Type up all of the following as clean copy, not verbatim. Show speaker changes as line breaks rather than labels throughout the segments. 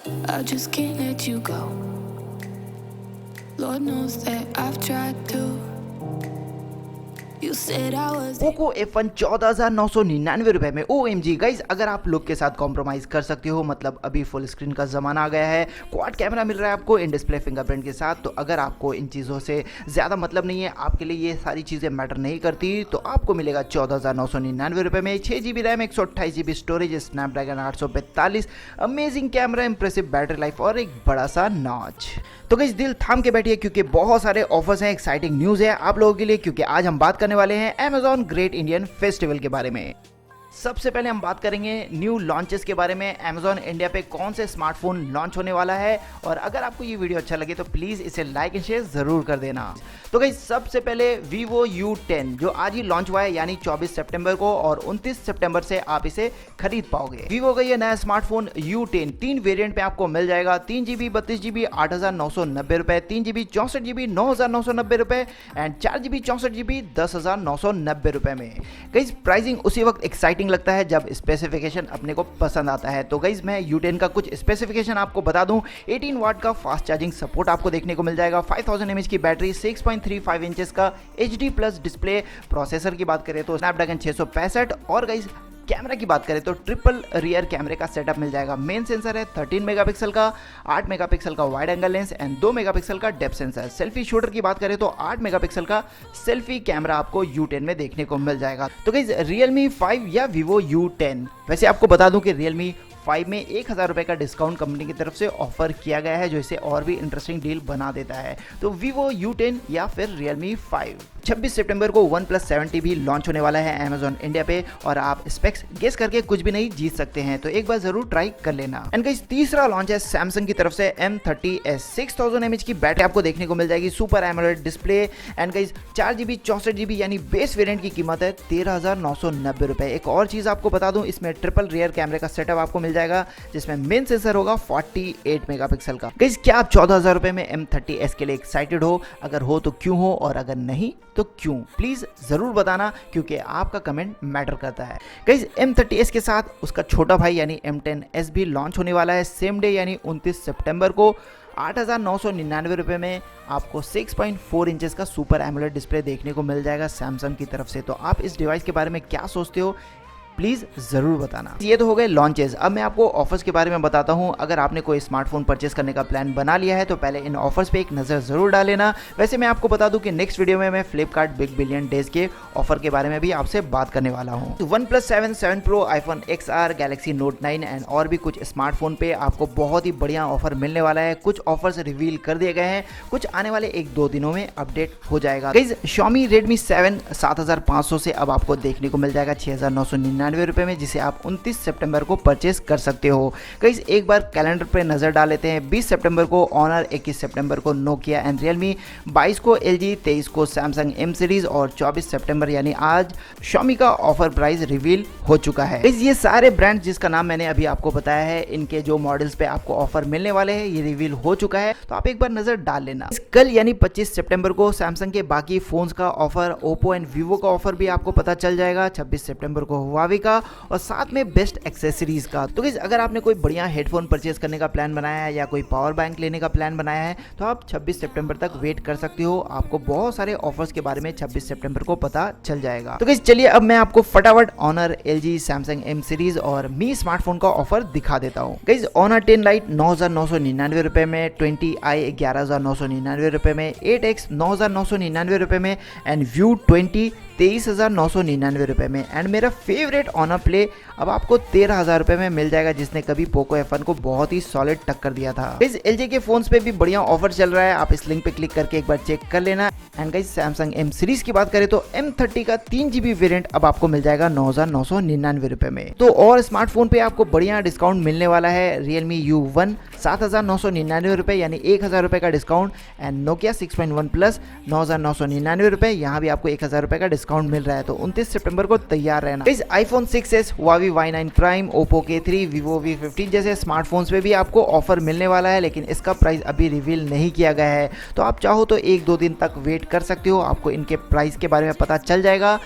I just can't let you go. Lord knows that I've tried to. You said I was
Poco F1 14,999 में। OMG guys, अगर आप look के साथ compromise कर सकते हो, मतलब अभी फुल स्क्रीन का जमाना आ गया है, क्वाड कैमरा मिल रहा है आपको इन डिस्प्ले फिंगरप्रिंट के साथ, तो अगर आपको इन चीज़ों से ज़्यादा मतलब नहीं है, आपके लिए ये सारी चीज़ें मैटर नहीं करती, तो आपको मिलेगा 14,999 में। 6 GB RAM, 128 GB storage, Snapdragon 845, amazing camera, impressive battery life और एक बड़ा सा नॉच। तो गाइस दिल थाम के बैठिए क्योंकि बहुत सारे ऑफर्स हैं, एक्साइटिंग न्यूज़ है आप लोगों के लिए, क्योंकि आज हम बात करने वाले हैं Amazon ग्रेट इंडियन फेस्टिवल के बारे में। सबसे पहले हम बात करेंगे न्यू लॉन्चेस के बारे में। Amazon इंडिया पे कौन से स्मार्टफोन लॉन्च होने वाला है, और अगर आपको ये वीडियो अच्छा लगे तो प्लीज़ इसे लाइक एंड शेयर ज़रूर कर देना। तो गाइस सबसे पहले Vivo U10 जो आज ही लॉन्च हुआ है, यानी 24 सितंबर को, और 29 सितंबर से आप इसे खरीद पाओगे। Vivo का ये नया स्मार्टफोन U10 तीन वेरिएंट पे आपको मिल जाएगा। 3GB 32GB 8,990 रुपये, 3GB 64GB 9,990 रुपये एंड 4GB 64GB 10,990 रुपये में। गाइस प्राइसिंग उसी वक्त एक्साइटिंग लगता है जब स्पेसिफिकेशन अपने को पसंद आता है। तो गाइज मैं U10 का कुछ स्पेसिफिकेशन आपको बता दूं। 18 वाट का फास्ट चार्जिंग सपोर्ट आपको देखने को मिल जाएगा, 5000 mAh की बैटरी, 6.35 इंचेस का HD प्लस डिस्प्ले। प्रोसेसर की बात करें तो स्नैपड्रैगन 665, और गाइज कैमरा की बात करें तो ट्रिपल रियर कैमरे का सेटअप मिल जाएगा। मेन सेंसर है 13 मेगापिक्सल का, 8 मेगापिक्सल का wide angle lens and 2 megapixel का डेप्थ सेंसर। सेल्फी शूटर की बात करें तो 8 मेगापिक्सल का सेल्फी कैमरा आपको U10 में देखने को मिल जाएगा। तो गाइस Realme 5 या Vivo U10, वैसे आपको बता दूं कि Realme 5 में 1,000 रुपये का डिस्काउंट कंपनी की तरफ से ऑफर किया गया है, जो इसे और भी इंटरेस्टिंग डील बना देता है। तो Vivo U10 या फिर Realme 5। 26 सितंबर को OnePlus 7T भी लॉन्च होने वाला है Amazon इंडिया पे, और आप स्पेक्स गेस करके कुछ भी नहीं जीत सकते हैं, तो एक बार जरूर ट्राई कर लेना। एंड गाइस तीसरा लॉन्च है Samsung की तरफ से M30s। 6000 mAh की बैटरी आपको देखने को मिल जाएगी, super AMOLED display, and guys 4GB 64GB यानी बेस वेरिएंट की कीमत है 13,990 रुपये। एक और चीज़ आपको बता दूं, इसमें ट्रिपल रियर कैमरे का सेटअप आपको मिल जाएगा, जिसमें मेन सेंसर होगा 48 मेगापिक्सल का। गाइस क्या आप 14,000 रुपये में M30s के लिए एक्साइटेड हो? अगर हो तो क्यों हो, और अगर नहीं तो क्यों? प्लीज जरूर बताना, क्योंकि आपका कमेंट मैटर करता है। गाइस M30s के साथ उसका छोटा भाई यानी M10s भी लॉन्च होने वाला है सेम डे, यानी 29 सितंबर को। 8,999 रुपये में आपको 6.4 इंचेस का सुपर एमोलेड डिस्प्ले देखने को मिल जाएगा सैमसंग की तरफ से। तो आप इस डिवाइस के बारे में क्या सोचते हो, प्लीज़ ज़रूर बताना। ये तो हो गए लॉन्चेस। अब मैं आपको ऑफर्स के बारे में बताता हूँ। अगर आपने कोई स्मार्टफोन परचेस करने का प्लान बना लिया है तो पहले इन ऑफर्स पे एक नज़र ज़रूर डाल लेना। वैसे मैं आपको बता दूं कि नेक्स्ट वीडियो में मैं फ्लिपकार्ट बिग बिलियन डेज के ऑफर के बारे में भी आपसे बात करने वाला हूँ। OnePlus 7, 7 Pro, iPhone XR, Galaxy Note 9 and और भी कुछ स्मार्टफोन पे आपको बहुत ही बढ़िया ऑफर मिलने वाला है। कुछ ऑफर्स रिवील कर दिए गए हैं, कुछ आने वाले 1-2 दिनों में अपडेट हो जाएगा। गाइस Xiaomi Redmi 7 7,500 से अब आपको देखने को मिल जाएगा 6,999 रुपये में, जिसे आप 29 सितंबर को परचेस कर सकते हो। गाइस एक बार कैलेंडर पे नजर डाल लेते हैं। 20 सितंबर को Honor, 21 सितंबर को Nokia एंड Realme, 22 को LG, 23 को Samsung M सीरीज, और 24 सितंबर यानी आज Xiaomi का ऑफर प्राइस रिवील हो चुका है। गाइस ये सारे ब्रांड जिसका नाम मैंने अभी आपको बताया है, इनके जो मॉडल्स पे आपको ऑफर मिलने वाले हैं ये रिवील हो चुका है, तो आप एक बार नजर डाल लेना। कल यानी 25 सितंबर को Samsung के बाकी फोन्स का ऑफर, Oppo एंड Vivo का ऑफर भी आपको पता चल जाएगा। 26 सितंबर को Huawei का, और साथ में बेस्ट एक्सेसरीज का। तो गाइस अगर आपने कोई बढ़िया हेडफोन परचेज करने का प्लान बनाया है या कोई पावर बैंक लेने का प्लान बनाया है, तो आप 26 सितंबर तक वेट कर सकते हो। आपको बहुत सारे ऑफर्स के बारे में 26 सितंबर को पता चल जाएगा। तो गाइस चलिए अब मैं आपको फटाफट Honor, LG, Samsung M series और Mi स्मार्टफोन का ऑफर दिखा देता हूँ। गाइस Honor 10 Lite 9,999 रुपए में, 20i 11,999 रुपए में, 8X 9,999 रुपए में, एंड View 20 23,999 रुपये में, एंड मेरा फेवरेट Honor Play अब आपको 13,000 रुपये में मिल जाएगा, जिसने कभी पोको F1 को बहुत ही सॉलिड टक्कर दिया था। इस LG के फोन्स पे भी बढ़िया ऑफर चल रहा है, आप इस लिंक पे क्लिक करके एक बार चेक कर लेना। And guys Samsung M series की बात करें तो M30 का 3GB वेरिएंट अब आपको मिल जाएगा 9,999 रुपये में। तो और स्मार्टफोन पे आपको बढ़िया डिस्काउंट मिलने वाला है। Realme U1 7,999 रुपये यानी 1,000 रुपये का डिस्काउंट, एंड Nokia 6.1 Plus 9,999 रुपये, यहाँ भी आपको 1,000 रुपये का डिस्काउंट मिल रहा है। तो 29 सितंबर को तैयार रहना। इस iPhone 6s, Huawei Y9 Prime, Oppo K3, Vivo V15 जैसे स्मार्टफोन्स पे भी आपको ऑफर मिलने वाला है, लेकिन इसका प्राइस अभी रिवील नहीं किया गया है। तो आप चाहो तो 1-2 दिन तक वेट कर सकते हो, आपको इनके प्राइस के बारे में पता चल जाएगा।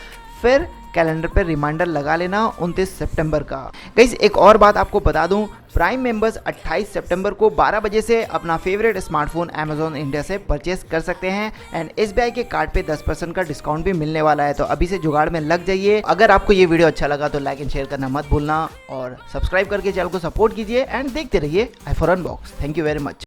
फिर कैलेंडर पे रिमाइंडर लगा लेना 29 सितंबर का। गाइस एक और बात आपको बता दूं, प्राइम मेंबर्स 28 सितंबर को 12 बजे से अपना फेवरेट स्मार्टफोन अमेजॉन इंडिया से परचेस कर सकते हैं एंड SBI के कार्ड पे 10% का डिस्काउंट भी मिलने वाला है, तो अभी से जुगाड़ में लग जाइए। अगर आपको ये वीडियो अच्छा लगा तो लाइक एंड शेयर करना मत भूलना और सब्सक्राइब करके चैनल को सपोर्ट कीजिए एंड देखते रहिए iPhone Unbox। Thank you very much.